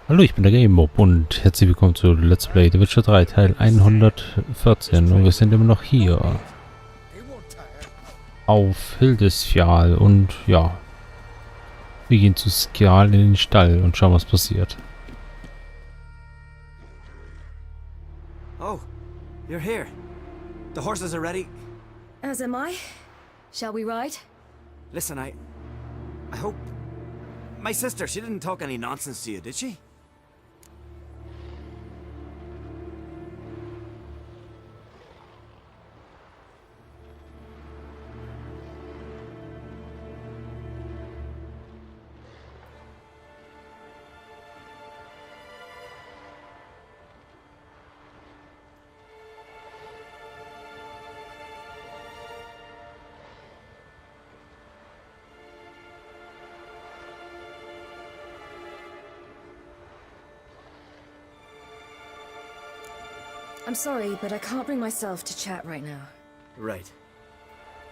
Hallo, ich bin der DerGameMop und herzlich willkommen zu Let's Play The Witcher 3 Teil 114 und wir sind immer noch hier auf Hildesfjall und ja, wir gehen zu Skjal in den Stall und schauen, was passiert. Oh, you're here. The horses are ready. As am I. Shall we ride? Listen, I hope... My sister, she didn't talk any nonsense to you, did she? I'm sorry, but I can't bring myself to chat right now. Right.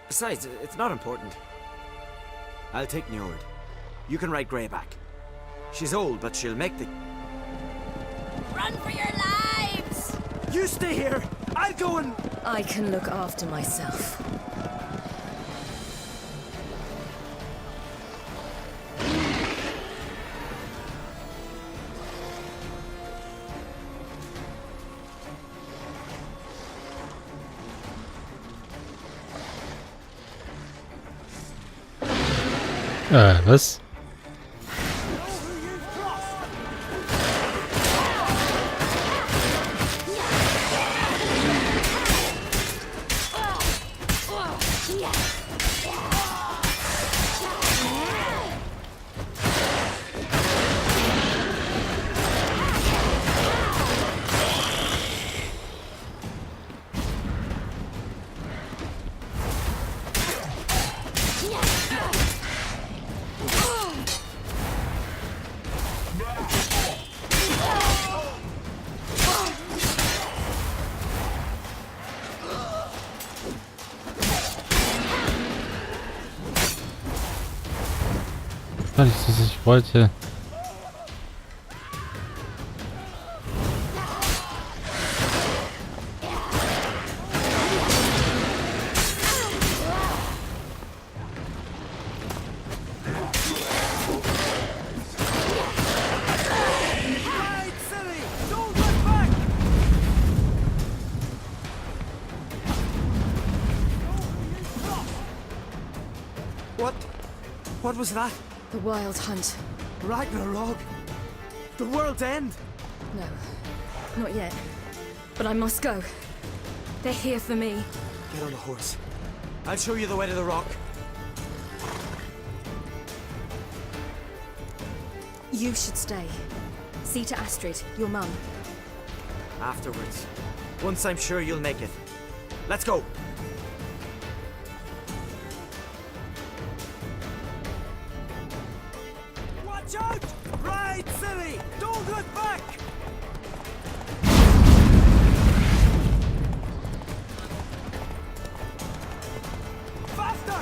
Besides, it's not important. I'll take Njord. You can ride Greyback. She's old, but she'll make the... Run for your lives! You stay here! I'll go and... I can look after myself. Was? Das ist, was ich wollte. What was that? The Wild Hunt. Ragnarok? The world's end? No, not yet. But I must go. They're here for me. Get on the horse. I'll show you the way to the rock. You should stay. See to Astrid, your mum. Afterwards. Once I'm sure you'll make it. Let's go! Watch out! Ride, silly! Don't look back! Faster!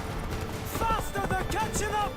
Faster! They're catching up!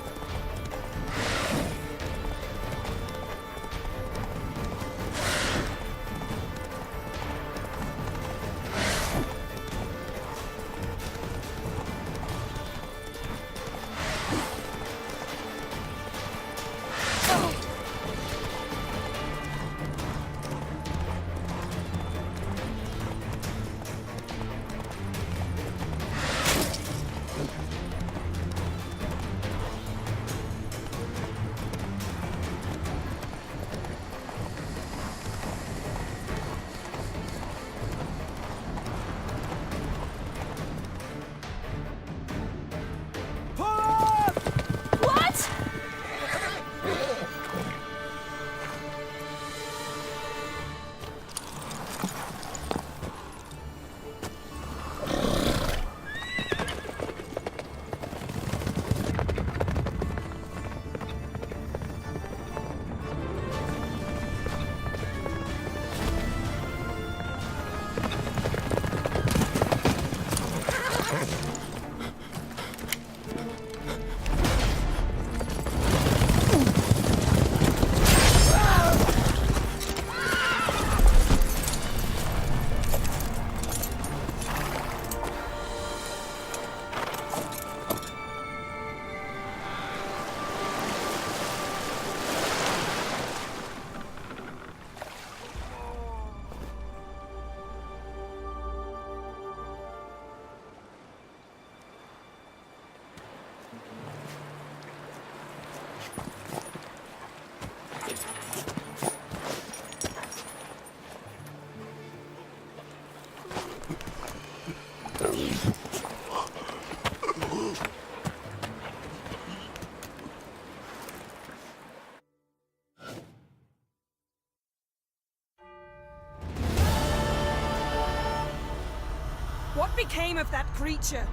became of that creature?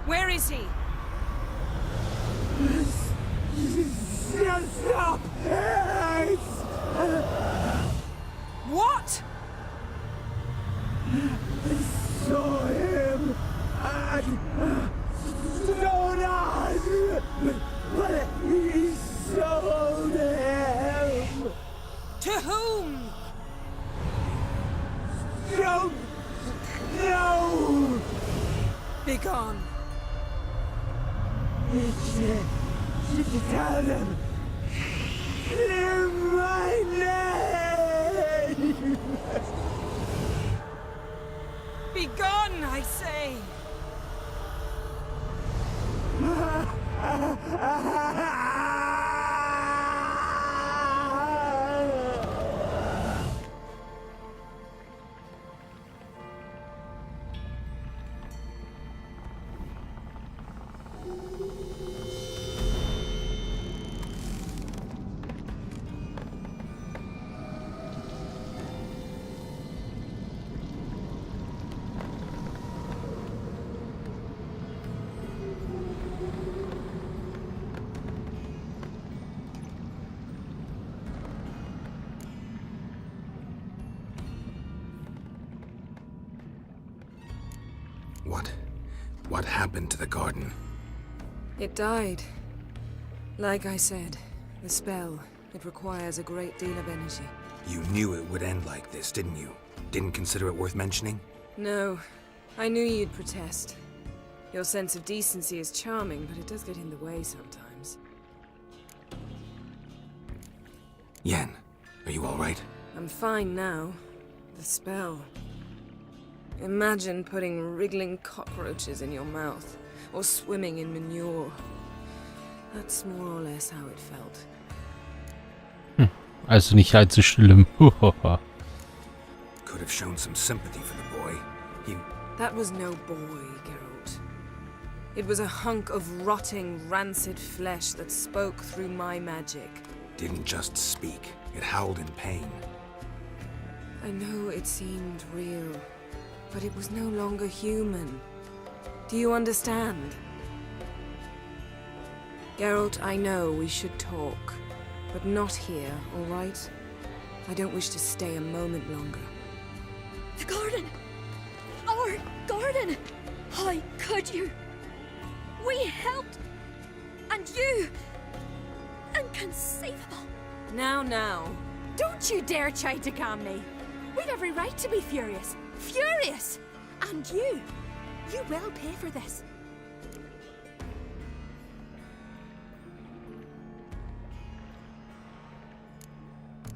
Where is he? Stop! What? Saw him at Stoner, but he sold him. To whom? Don't know. Begone. Tell them. Clear my name. Begone, I say. What happened to the garden? It died. Like I said, the spell, it requires a great deal of energy. You knew it would end like this, didn't you? Didn't consider it worth mentioning? No, I knew you'd protest. Your sense of decency is charming, but it does get in the way sometimes. Yen, are you all right? I'm fine now. The spell. Imagine putting wriggling cockroaches in your mouth, or swimming in manure. That's more or less how it felt. Also nicht allzu schlimm. Could have shown some sympathy for the boy. That was no boy, Geralt. It was a hunk of rotting, rancid flesh that spoke through my magic. Didn't just speak. It howled in pain. I know it seemed real, but it was no longer human. Do you understand? Geralt, I know we should talk, but not here, all right? I don't wish to stay a moment longer. The garden! Our garden! How could you? We helped! And you! Inconceivable! Now. Don't you dare try to calm me! We've every right to be furious! Furious! And you will pay for this.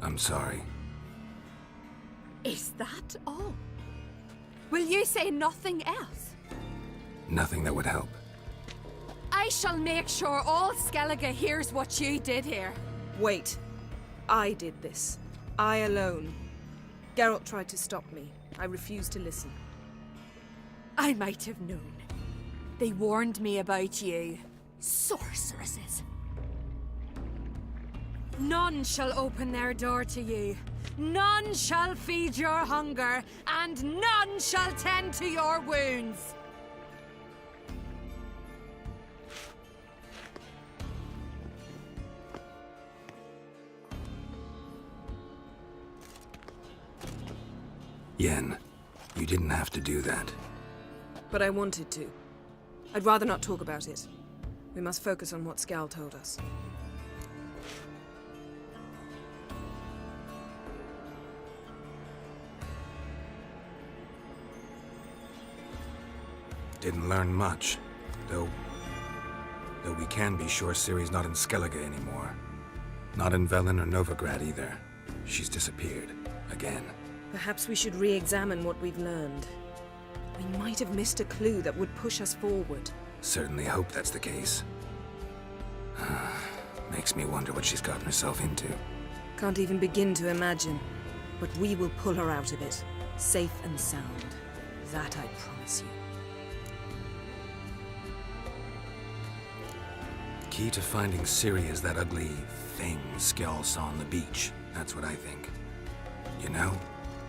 I'm sorry. Is that all? Will you say nothing else? Nothing that would help. I shall make sure all Skellige hears what you did here. Wait. I did this. I alone. Geralt tried to stop me. I refused to listen. I might have known. They warned me about you. Sorceresses. None shall open their door to you. None shall feed your hunger, and none shall tend to your wounds. Yen, you didn't have to do that. But I wanted to. I'd rather not talk about it. We must focus on what Skal told us. Didn't learn much, though we can be sure Ciri's not in Skellige anymore. Not in Velen or Novigrad either. She's disappeared. Again. Perhaps we should re-examine what we've learned. We might have missed a clue that would push us forward. Certainly hope that's the case. Makes me wonder what she's gotten herself into. Can't even begin to imagine. But we will pull her out of it. Safe and sound. That I promise you. Key to finding Ciri is that ugly thing Skell saw on the beach. That's what I think. You know,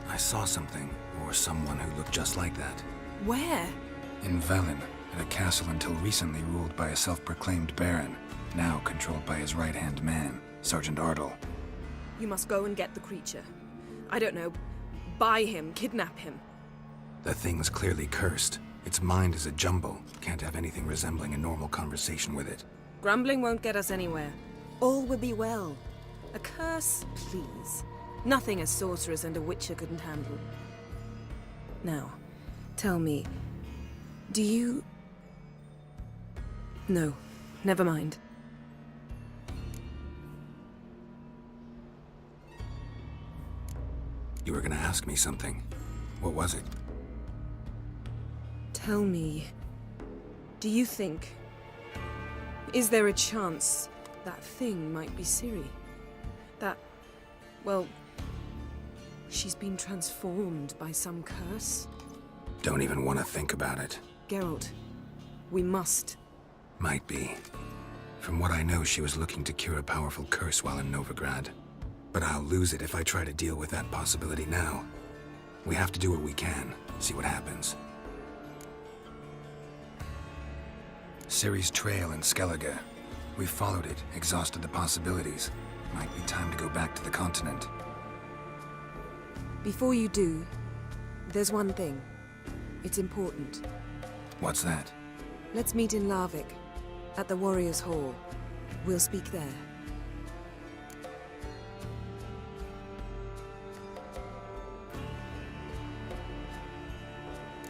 I saw something, or someone who looked just like that. Where? In Velen, at a castle until recently ruled by a self-proclaimed baron, now controlled by his right-hand man, Sergeant Ardle. You must go and get the creature. I don't know, buy him, kidnap him. The thing's clearly cursed. Its mind is a jumble. Can't have anything resembling a normal conversation with it. Grumbling won't get us anywhere. All will be well. A curse, please. Nothing a sorceress and a witcher couldn't handle. Now, tell me, do you... No, never mind. You were gonna ask me something. What was it? Tell me, do you think... Is there a chance that thing might be Ciri? That... well... she's been transformed by some curse? Don't even want to think about it. Geralt, we must. Might be. From what I know, she was looking to cure a powerful curse while in Novigrad. But I'll lose it if I try to deal with that possibility now. We have to do what we can, see what happens. Ciri's trail in Skellige. We've followed it, exhausted the possibilities. Might be time to go back to the continent. Before you do, there's one thing. It's important. What's that? Let's meet in Larvik, at the Warriors' Hall. We'll speak there.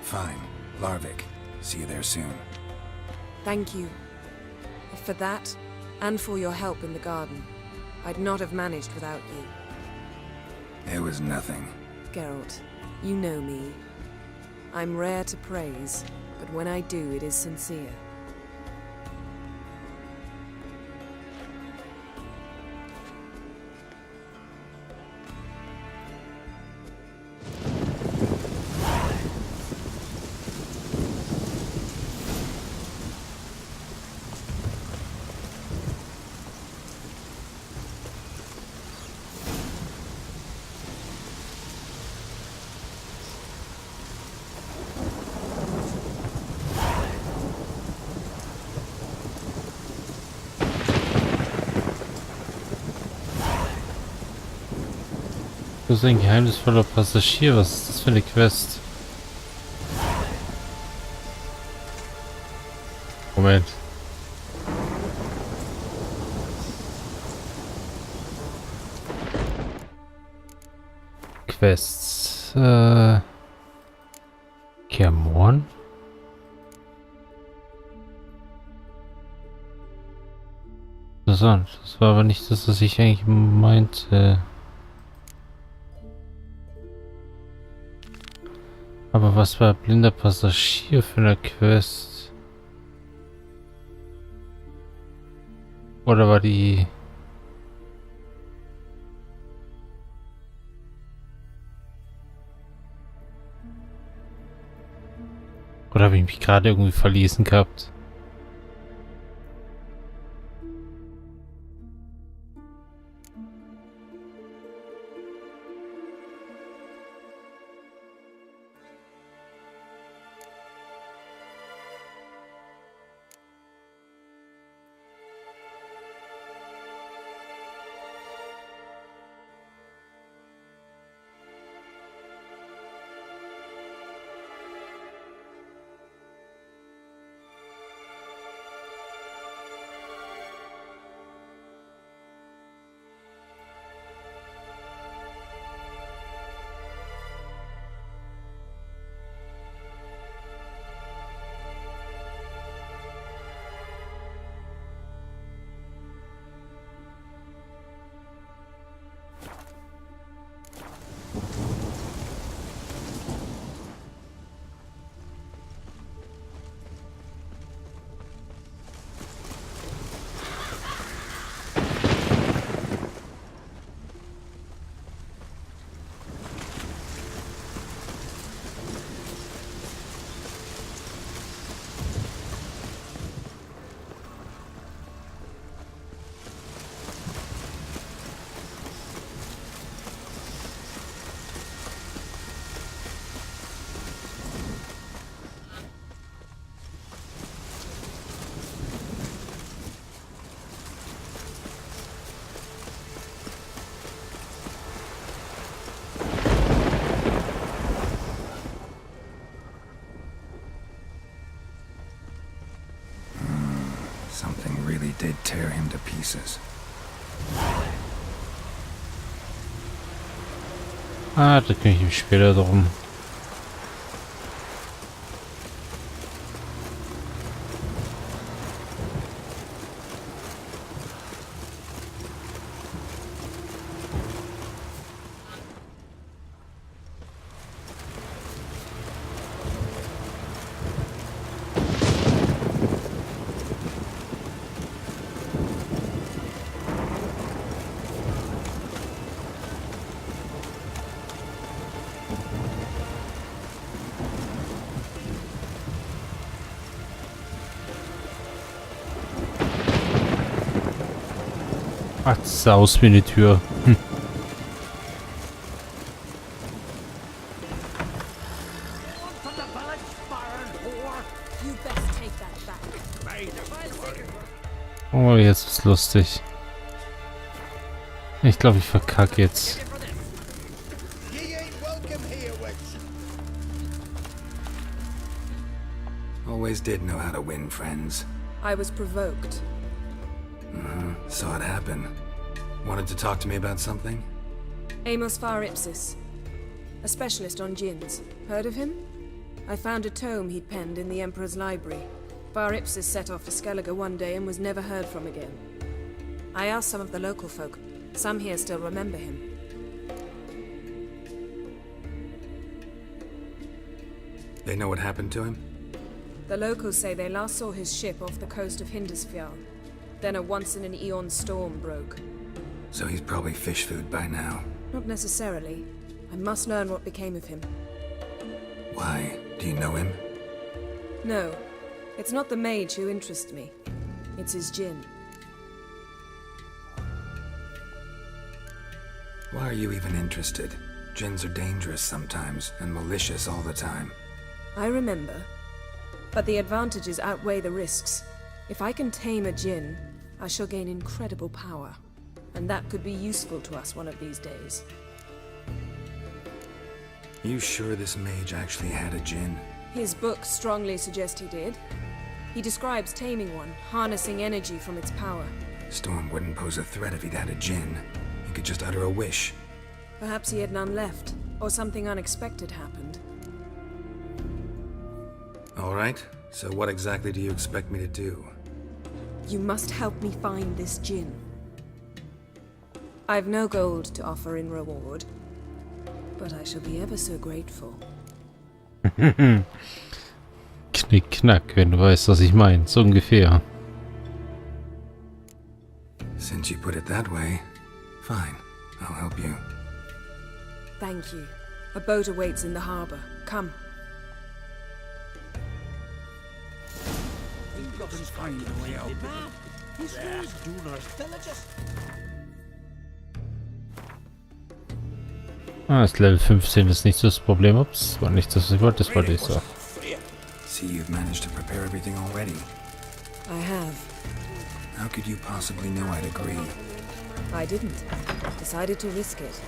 Fine. Larvik. See you there soon. Thank you. For that, and for your help in the garden. I'd not have managed without you. It was nothing. Geralt, you know me. I'm rare to praise, but when I do, it is sincere. Du bist ein geheimnisvoller Passagier. Was ist das für eine Quest? Moment. Quests. Kermorn? Interessant. Das war aber nicht das, was ich eigentlich meinte. Aber was war blinder Passagier für eine Quest? Oder war die... Oder habe ich mich gerade irgendwie verlesen gehabt? pieces. Ah, da kümmere ich mich später drum. Ach, das sah aus wie eine Tür. Hm. You best take that back. Oh, jetzt ist lustig. Ich glaube, ich verkacke jetzt. Always did know how to win, friends. I was provoked. Saw it happen. Wanted to talk to me about something? Amos Far Ipsis, a specialist on djinns. Heard of him? I found a tome he'd penned in the Emperor's library. Far Ipsis set off for Skellige one day and was never heard from again. I asked some of the local folk. Some here still remember him. They know what happened to him? The locals say they last saw his ship off the coast of Hindisfjall. Then a once-in-an-eon storm broke. So he's probably fish food by now. Not necessarily. I must learn what became of him. Why? Do you know him? No. It's not the mage who interests me. It's his djinn. Why are you even interested? Djinns are dangerous sometimes, and malicious all the time. I remember. But the advantages outweigh the risks. If I can tame a djinn, I shall gain incredible power. And that could be useful to us one of these days. You sure this mage actually had a djinn? His books strongly suggest he did. He describes taming one, harnessing energy from its power. Storm wouldn't pose a threat if he'd had a djinn. He could just utter a wish. Perhaps he had none left, or something unexpected happened. All right, so what exactly do you expect me to do? You must help me find this djinn. I've no gold to offer in reward, but I shall be ever so grateful. Knick, knack, wenn du weißt, was ich meine. So ungefähr. Since you put it that way, fine, I'll help you. Thank you. A boat awaits in the harbor. Come. Ah, das Level 15 ist nicht so das Problem. Ups, war nicht das, was ich wollte. Das wollte ich so. See, you've managed to prepare everything already. I have. How could you possibly know I'd agree? I didn't. Decided to risk it.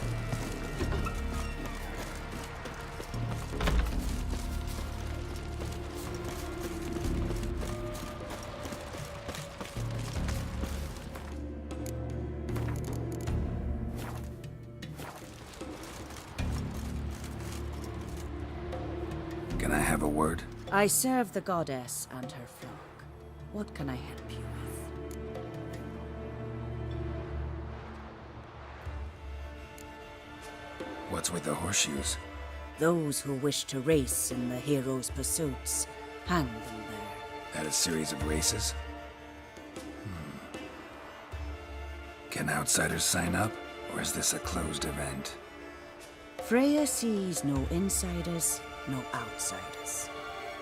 Can I have a word? I serve the goddess and her flock. What can I help you with? What's with the horseshoes? Those who wish to race in the hero's pursuits, hang them there. At a series of races? Can outsiders sign up, or is this a closed event? Freya sees no insiders, no outsiders.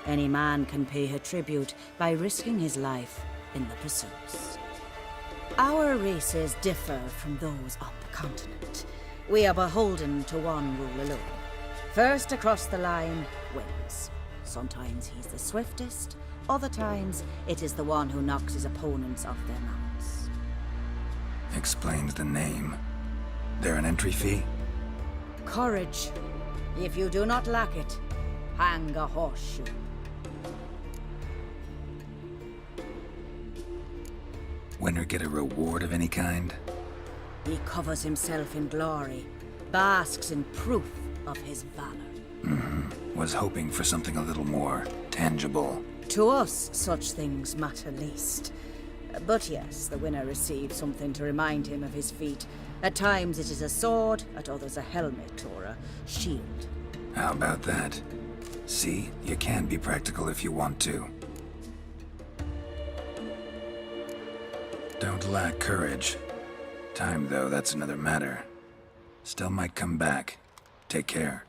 Any man can pay her tribute by risking his life in the pursuits. Our races differ from those on the continent. We are beholden to one rule alone. First across the line wins. Sometimes he's the swiftest, other times it is the one who knocks his opponents off their mounts. Explains the name. There an entry fee? Courage. If you do not lack it, hang a horseshoe. winner get a reward of any kind? He covers himself in glory, basks in proof of his valor. Was hoping for something a little more tangible. To us, such things matter least. But yes, the winner receives something to remind him of his feat. At times it is a sword, at others a helmet or a shield. How about that? See, you can be practical if you want to. Don't lack courage. Time, though, that's another matter. Still might come back. Take care.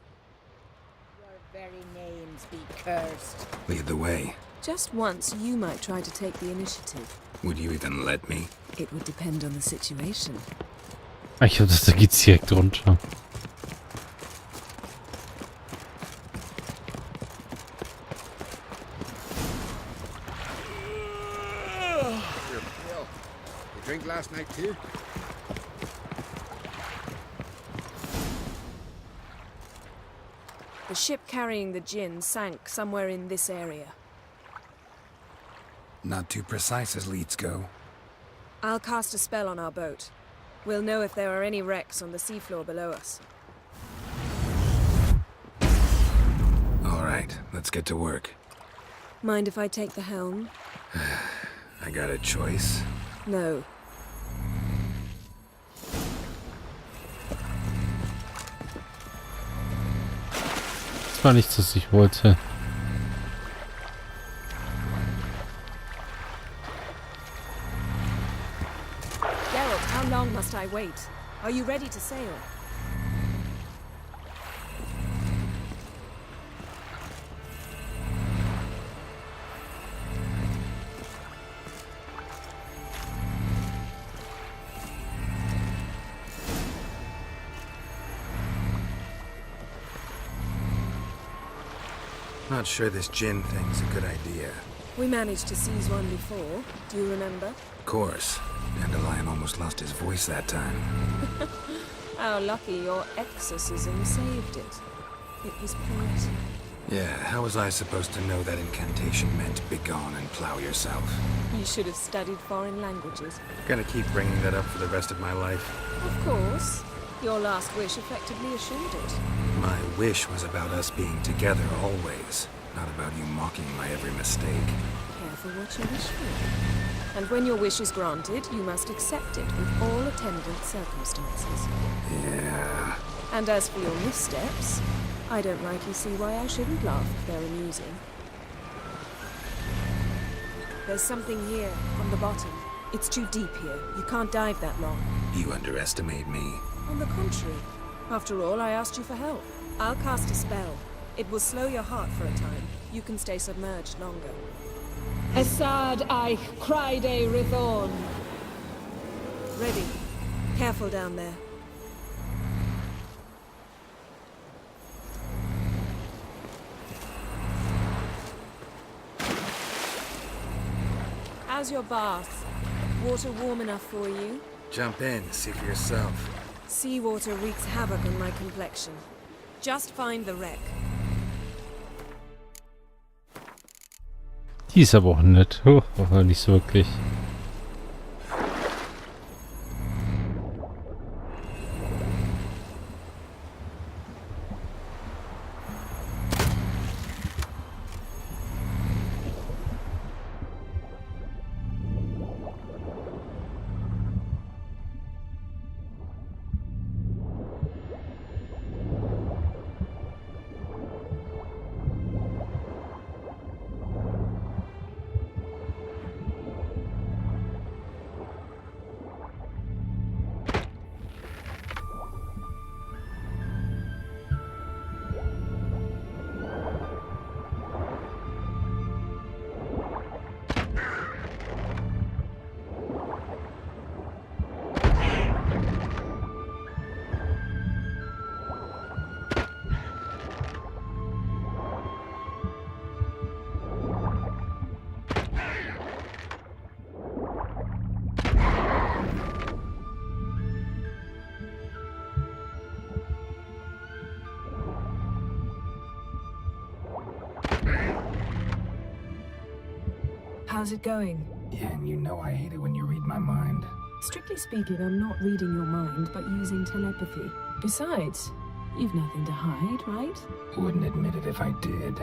Your very names be cursed. Lead the way. Just once, you might try to take the initiative. Would you even let me? It would depend on the situation. Ich hab das, da geht's direkt runter. You drink last night too? The ship carrying the gin sank somewhere in this area. Not too precise as leads go. I'll cast a spell on our boat. We'll know if there are any wrecks on the seafloor below us. All right, let's get to work. Mind if I take the helm? I got a choice. No. Das war nichts, was ich wollte. Geralt, how long must I wait? Are you ready to sail? Not sure this gin thing's a good idea. We managed to seize one before. Do you remember? Of course. Dandelion almost lost his voice that time. How lucky your exorcism saved it. It was poetic. Yeah, how was I supposed to know that incantation meant begone and plow yourself? You should have studied foreign languages. Gonna keep bringing that up for the rest of my life. Of course. Your last wish effectively assured it. My wish was about us being together always, not about you mocking my every mistake. Careful what you wish for. And when your wish is granted, you must accept it with all attendant circumstances. Yeah. And as for your missteps, I don't rightly see why I shouldn't laugh if they're amusing. There's something here, on the bottom. It's too deep here. You can't dive that long. You underestimate me. On the contrary. After all, I asked you for help. I'll cast a spell. It will slow your heart for a time. You can stay submerged longer. Assad I cried a Rithorn. Ready. Careful down there. How's your bath? Water warm enough for you? Jump in, see for yourself. Seawater wreaks havoc on my complexion. Just find the wreck. Die ist aber auch nett. Oh, aber nicht so wirklich. How's it going? Yeah, and you know I hate it when you read my mind. Strictly speaking, I'm not reading your mind, but using telepathy. Besides, you've nothing to hide, right? Wouldn't admit it if I did.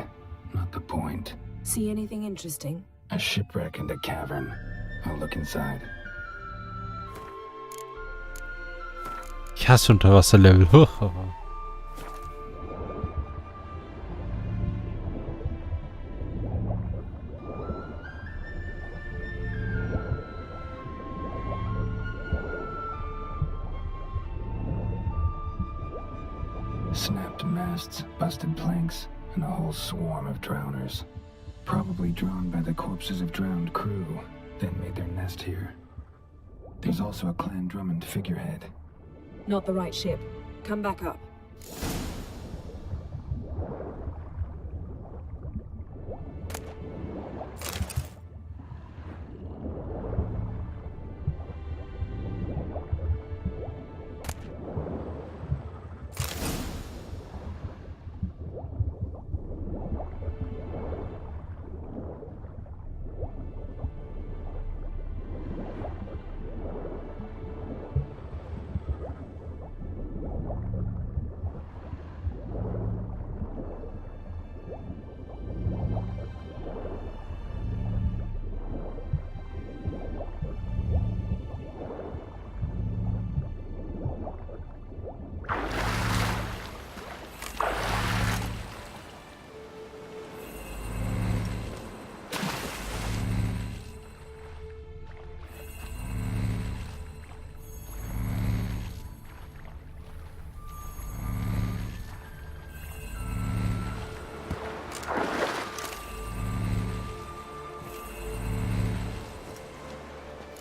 Not the point. See anything interesting? A shipwreck and a cavern. I'll look inside. Ich hasse Unterwasserlevel. Snapped masts, busted planks, and a whole swarm of drowners. Probably drawn by the corpses of drowned crew, then made their nest here. There's also a Clan Drummond figurehead. Not the right ship. Come back up.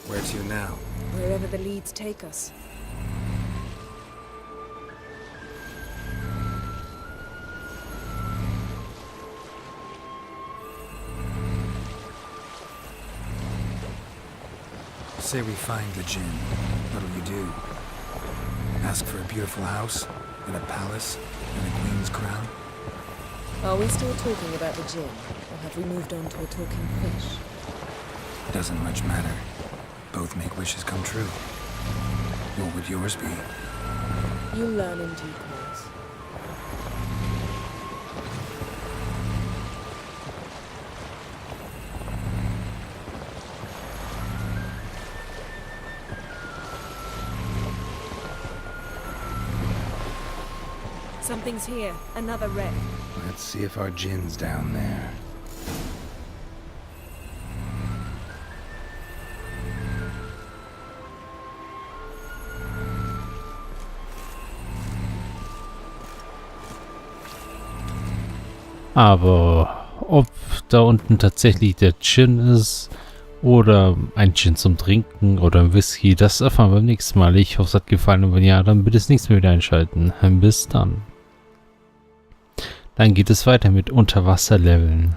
Where to now? Wherever the leads take us. Say we find the Jinn. What'll you do? Ask for a beautiful house? And a palace? And a queen's crown? Are we still talking about the Jinn? Or have we moved on to a talking fish? Doesn't much matter. Both make wishes come true. What would yours be? You'll learn in due course. Something's here. Another wreck. Let's see if our Jinn's down there. Aber ob da unten tatsächlich der Gin ist oder ein Gin zum Trinken oder ein Whisky, das erfahren wir beim nächsten Mal. Ich hoffe, es hat gefallen und wenn ja, dann bitte das nächste Mal wieder einschalten. Bis dann. Dann geht es weiter mit Unterwasserleveln.